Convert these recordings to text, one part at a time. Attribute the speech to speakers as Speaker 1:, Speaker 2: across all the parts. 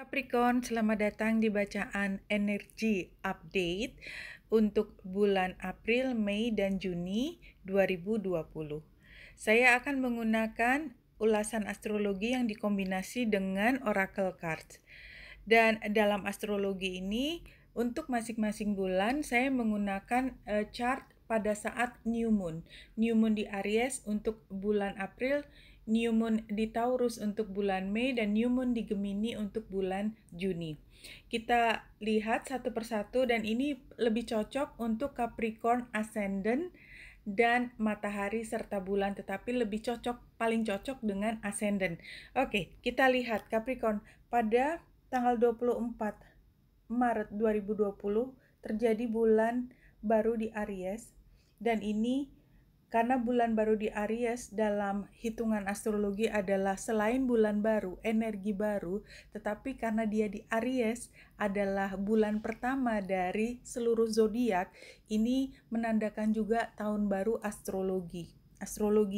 Speaker 1: Capricorn, selamat datang di bacaan energi update untuk bulan April, Mei, dan Juni 2020. Saya akan menggunakan ulasan astrologi yang dikombinasi dengan oracle cards. Dan dalam astrologi ini, untuk masing-masing bulan saya menggunakan chart pada saat new moon. New moon di Aries untuk bulan April, new moon di Taurus untuk bulan Mei, dan new moon di Gemini untuk bulan Juni. Kita lihat satu persatu, dan ini lebih cocok untuk Capricorn Ascendant dan matahari serta bulan, tetapi lebih cocok, paling cocok dengan ascendant. Oke, kita lihat Capricorn pada tanggal 24 Maret 2020 terjadi bulan baru di Aries, dan ini karena bulan baru di Aries dalam hitungan astrologi adalah selain bulan baru, energi baru, tetapi karena dia di Aries adalah bulan pertama dari seluruh zodiak, ini menandakan juga tahun baru astrologi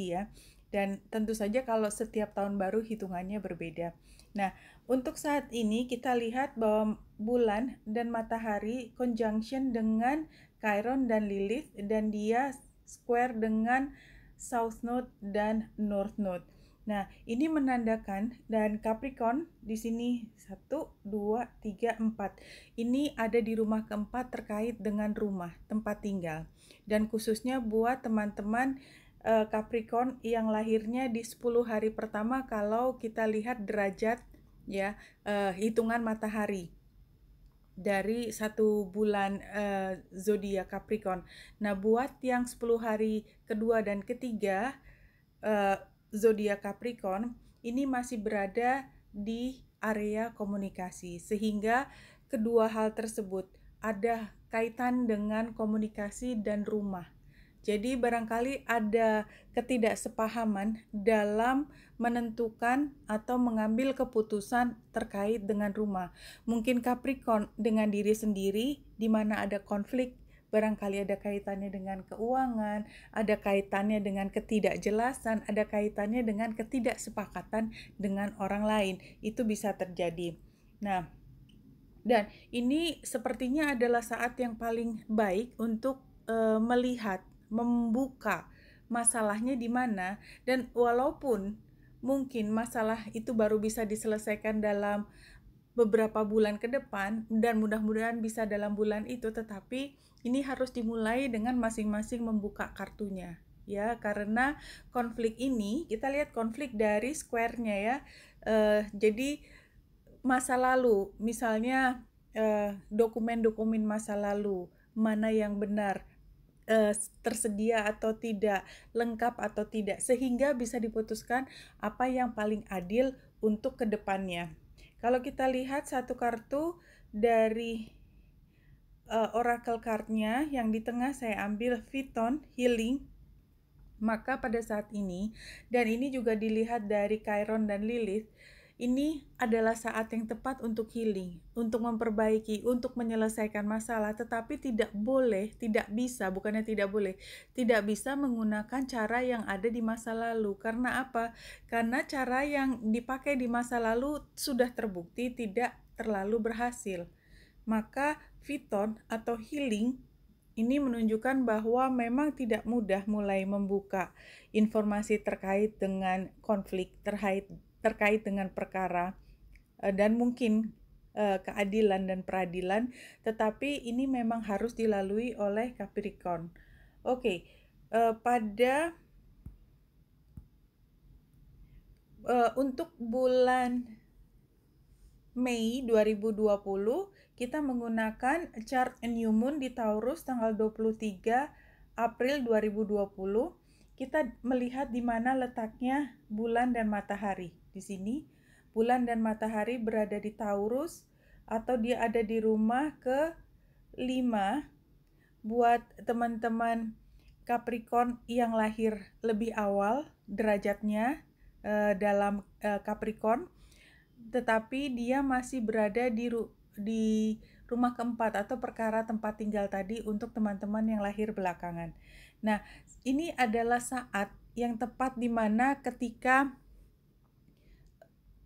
Speaker 1: ya. Dan tentu saja kalau setiap tahun baru hitungannya berbeda. Nah, untuk saat ini kita lihat bahwa bulan dan matahari conjunction dengan Chiron dan Lilith, dan dia square dengan South Node dan North Node. Nah, ini menandakan, dan Capricorn di sini 1, 2, 3, 4. Ini ada di rumah keempat terkait dengan rumah, tempat tinggal. Dan khususnya buat teman-teman Capricorn yang lahirnya di 10 hari pertama kalau kita lihat derajat ya, hitungan matahari dari satu bulan zodiak Capricorn. Nah, buat yang 10 hari kedua dan ketiga zodiak Capricorn ini masih berada di area komunikasi, sehingga kedua hal tersebut ada kaitan dengan komunikasi dan rumah. Jadi barangkali ada ketidaksepahaman dalam menentukan atau mengambil keputusan terkait dengan rumah. Mungkin Capricorn dengan diri sendiri, di mana ada konflik, barangkali ada kaitannya dengan keuangan, ada kaitannya dengan ketidakjelasan, ada kaitannya dengan ketidaksepakatan dengan orang lain. Itu bisa terjadi. Nah, dan ini sepertinya adalah saat yang paling baik untuk melihat, membuka masalahnya di mana, dan walaupun mungkin masalah itu baru bisa diselesaikan dalam beberapa bulan ke depan, dan mudah-mudahan bisa dalam bulan itu, tetapi ini harus dimulai dengan masing-masing membuka kartunya ya, karena konflik ini kita lihat konflik dari square-nya ya. Jadi masa lalu, misalnya dokumen-dokumen masa lalu, mana yang benar, tersedia atau tidak, lengkap atau tidak, sehingga bisa diputuskan apa yang paling adil untuk kedepannya. Kalau kita lihat satu kartu dari oracle card-nya yang di tengah saya ambil Phaeton Healing, maka pada saat ini, dan ini juga dilihat dari Chiron dan Lilith, ini adalah saat yang tepat untuk healing, untuk memperbaiki, untuk menyelesaikan masalah, tetapi tidak boleh, tidak bisa, bukannya tidak boleh, tidak bisa menggunakan cara yang ada di masa lalu. Karena apa? Karena cara yang dipakai di masa lalu sudah terbukti tidak terlalu berhasil. Maka Phaeton atau healing ini menunjukkan bahwa memang tidak mudah mulai membuka informasi terkait dengan konflik, terkait dengan perkara, dan mungkin keadilan dan peradilan, tetapi ini memang harus dilalui oleh Capricorn. Oke, pada untuk bulan Mei 2020 kita menggunakan chart new moon di Taurus tanggal 23 April 2020. Kita melihat di mana letaknya bulan dan matahari. Di sini bulan dan matahari berada di Taurus, atau dia ada di rumah ke-5 buat teman-teman Capricorn yang lahir lebih awal derajatnya dalam Capricorn, tetapi dia masih berada di rumah keempat atau perkara tempat tinggal tadi untuk teman-teman yang lahir belakangan. Nah, ini adalah saat yang tepat di mana ketika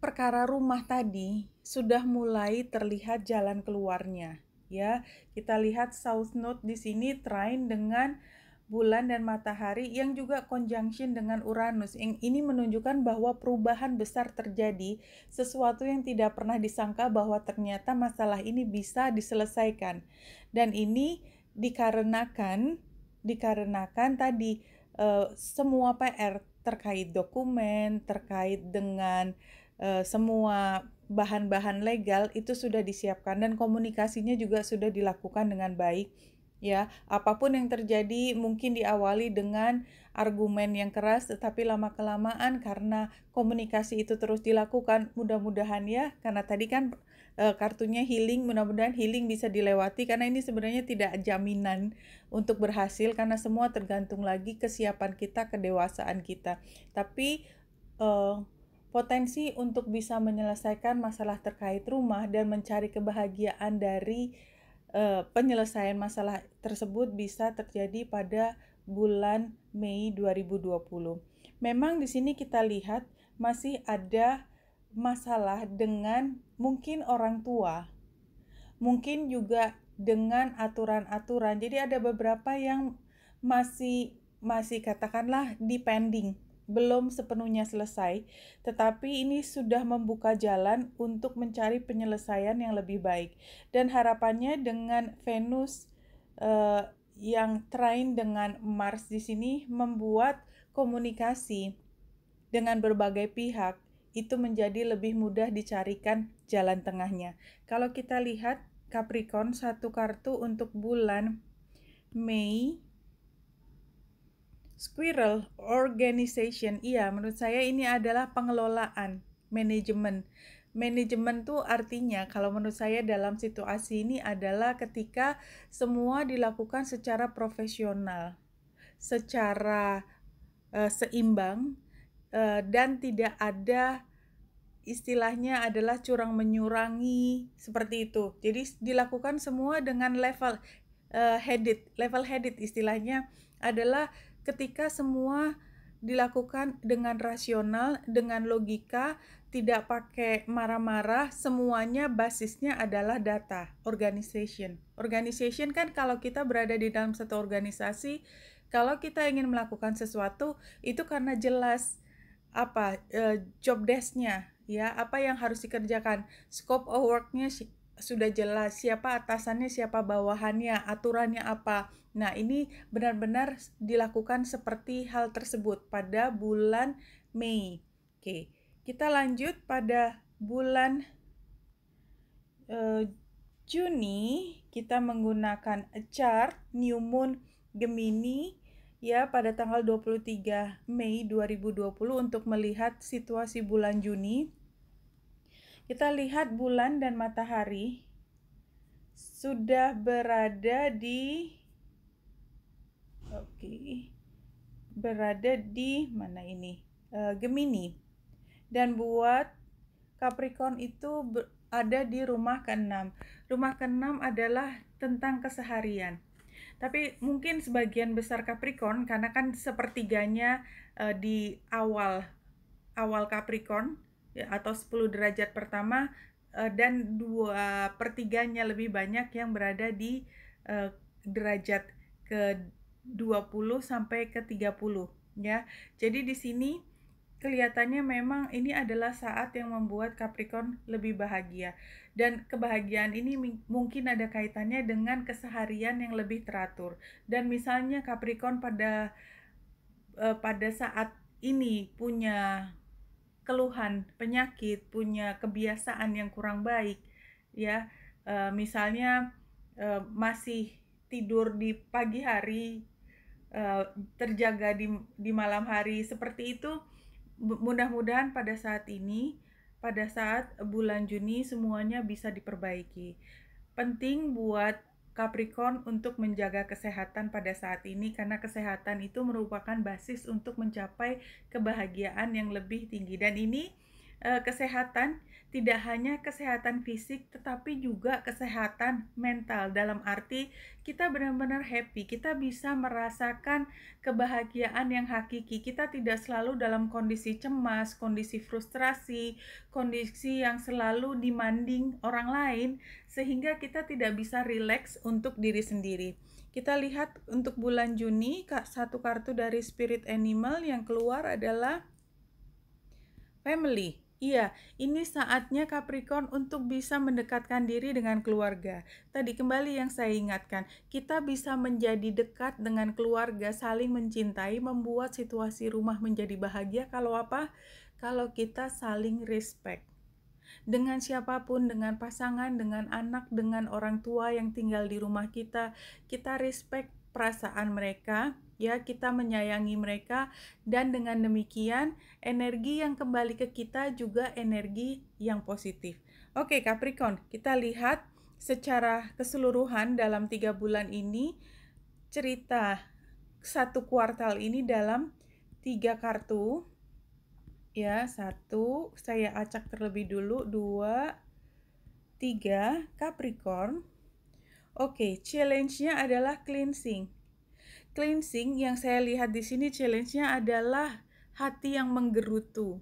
Speaker 1: perkara rumah tadi sudah mulai terlihat jalan keluarnya, ya. Kita lihat South Node di sini trine dengan bulan dan matahari yang juga conjunction dengan Uranus. Yang ini menunjukkan bahwa perubahan besar terjadi, sesuatu yang tidak pernah disangka bahwa ternyata masalah ini bisa diselesaikan. Dan ini dikarenakan tadi semua PR terkait dokumen, terkait dengan semua bahan-bahan legal itu sudah disiapkan dan komunikasinya juga sudah dilakukan dengan baik, ya. Apapun yang terjadi mungkin diawali dengan argumen yang keras, tetapi lama-kelamaan karena komunikasi itu terus dilakukan, mudah-mudahan ya, karena tadi kan kartunya healing, mudah-mudahan healing bisa dilewati, karena ini sebenarnya tidak jaminan untuk berhasil, karena semua tergantung lagi kesiapan kita, kedewasaan kita. Tapi potensi untuk bisa menyelesaikan masalah terkait rumah dan mencari kebahagiaan dari penyelesaian masalah tersebut bisa terjadi pada bulan Mei 2020. Memang di sini kita lihat masih ada masalah dengan mungkin orang tua, mungkin juga dengan aturan-aturan. Jadi ada beberapa yang masih katakanlah depending, belum sepenuhnya selesai, tetapi ini sudah membuka jalan untuk mencari penyelesaian yang lebih baik. Dan harapannya dengan Venus yang trine dengan Mars di sini membuat komunikasi dengan berbagai pihak itu menjadi lebih mudah dicarikan jalan tengahnya. Kalau kita lihat Capricorn, satu kartu untuk bulan Mei, Squirrel, organization. Iya, menurut saya ini adalah pengelolaan, manajemen. Manajemen tuh artinya kalau menurut saya dalam situasi ini adalah ketika semua dilakukan secara profesional, secara seimbang, dan tidak ada istilahnya adalah curang menyurangi seperti itu. Jadi dilakukan semua dengan level headed istilahnya adalah ketika semua dilakukan dengan rasional, dengan logika, tidak pakai marah-marah, semuanya basisnya adalah data, organization. Organization kan kalau kita berada di dalam satu organisasi, kalau kita ingin melakukan sesuatu, itu karena jelas job desk-nya, ya, apa yang harus dikerjakan, scope of work-nya sudah jelas, siapa atasannya, siapa bawahannya, aturannya apa. Nah, ini benar-benar dilakukan seperti hal tersebut pada bulan Mei. Oke, kita lanjut pada bulan Juni. Kita menggunakan chart New Moon Gemini ya pada tanggal 23 Mei 2020 untuk melihat situasi bulan Juni. Kita lihat bulan dan matahari sudah berada di mana ini? Gemini. Dan buat Capricorn itu ada di rumah ke-6. Rumah ke-6 adalah tentang keseharian. Tapi mungkin sebagian besar Capricorn karena kan sepertiganya di awal Capricorn ya, atau 10 derajat pertama dan 2/3-nya lebih banyak yang berada di derajat ke-20 sampai ke-30 ya. Jadi di sini kelihatannya memang ini adalah saat yang membuat Capricorn lebih bahagia. Dan kebahagiaan ini mungkin ada kaitannya dengan keseharian yang lebih teratur. Dan misalnya Capricorn pada saat ini punya keluhan, penyakit, punya kebiasaan yang kurang baik, ya, misalnya masih tidur di pagi hari, terjaga di malam hari, seperti itu. Mudah-mudahan pada saat ini, pada saat bulan Juni semuanya bisa diperbaiki. Penting buat Capricorn untuk menjaga kesehatan pada saat ini karena kesehatan itu merupakan basis untuk mencapai kebahagiaan yang lebih tinggi. Dan ini kesehatan, tidak hanya kesehatan fisik tetapi juga kesehatan mental, dalam arti kita benar-benar happy, kita bisa merasakan kebahagiaan yang hakiki. Kita tidak selalu dalam kondisi cemas, kondisi frustrasi, kondisi yang selalu demanding orang lain, sehingga kita tidak bisa rileks untuk diri sendiri. Kita lihat untuk bulan Juni, satu kartu dari Spirit Animal yang keluar adalah Family. Iya, ini saatnya Capricorn untuk bisa mendekatkan diri dengan keluarga. Tadi kembali yang saya ingatkan, kita bisa menjadi dekat dengan keluarga, saling mencintai, membuat situasi rumah menjadi bahagia kalau apa? Kalau kita saling respect. Dengan siapapun, dengan pasangan, dengan anak, dengan orang tua yang tinggal di rumah kita respect perasaan mereka, ya, kita menyayangi mereka, dan dengan demikian energi yang kembali ke kita juga energi yang positif. Oke, Capricorn, kita lihat secara keseluruhan dalam 3 bulan ini, cerita satu kuartal ini dalam 3 kartu. Ya, 1, saya acak terlebih dulu, 2, 3, Capricorn. Oke, challenge-nya adalah cleansing. Cleansing yang saya lihat di sini challenge-nya adalah hati yang menggerutu.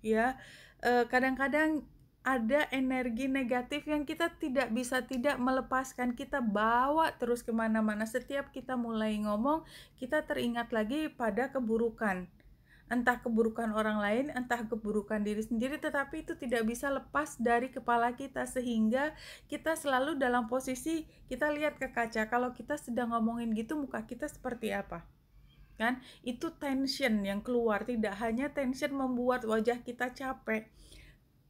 Speaker 1: Ya, kadang-kadang ada energi negatif yang kita tidak bisa tidak melepaskan, kita bawa terus kemana-mana. Setiap kita mulai ngomong, kita teringat lagi pada keburukan. Entah keburukan orang lain, entah keburukan diri sendiri, tetapi itu tidak bisa lepas dari kepala kita, sehingga kita selalu dalam posisi kita lihat ke kaca. Kalau kita sedang ngomongin gitu, muka kita seperti apa? Kan? Itu tension yang keluar. Tidak hanya tension membuat wajah kita capek,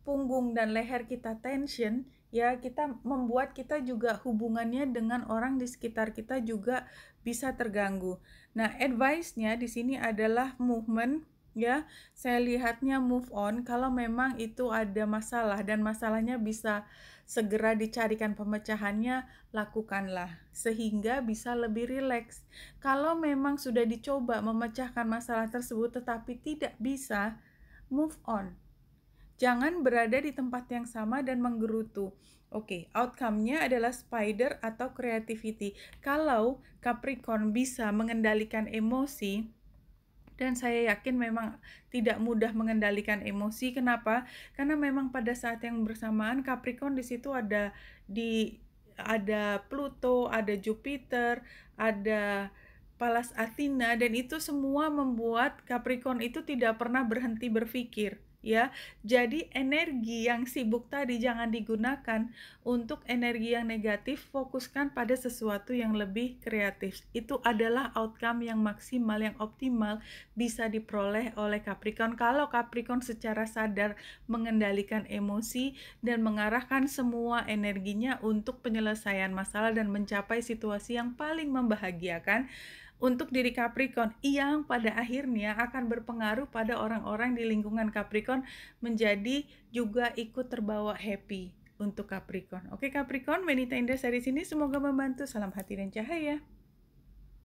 Speaker 1: punggung dan leher kita tension, ya, kita membuat kita juga hubungannya dengan orang di sekitar kita juga bisa terganggu. Nah, advice-nya di sini adalah movement, ya. Saya lihatnya move on kalau memang itu ada masalah dan masalahnya bisa segera dicarikan pemecahannya, lakukanlah sehingga bisa lebih rileks. Kalau memang sudah dicoba memecahkan masalah tersebut tetapi tidak bisa, move on. Jangan berada di tempat yang sama dan menggerutu. Oke, outcome-nya adalah spider atau creativity. Kalau Capricorn bisa mengendalikan emosi, dan saya yakin memang tidak mudah mengendalikan emosi. Kenapa? Karena memang pada saat yang bersamaan Capricorn di situ ada Pluto, ada Jupiter, ada Pallas Athena, dan itu semua membuat Capricorn itu tidak pernah berhenti berpikir, ya. Jadi energi yang sibuk tadi jangan digunakan untuk energi yang negatif, fokuskan pada sesuatu yang lebih kreatif. Itu adalah outcome yang maksimal, yang optimal bisa diperoleh oleh Capricorn kalau Capricorn secara sadar mengendalikan emosi dan mengarahkan semua energinya untuk penyelesaian masalah dan mencapai situasi yang paling membahagiakan untuk diri Capricorn, yang pada akhirnya akan berpengaruh pada orang-orang di lingkungan Capricorn menjadi juga ikut terbawa happy untuk Capricorn. Oke Capricorn, wanita indah dari sini semoga membantu. Salam hati dan cahaya.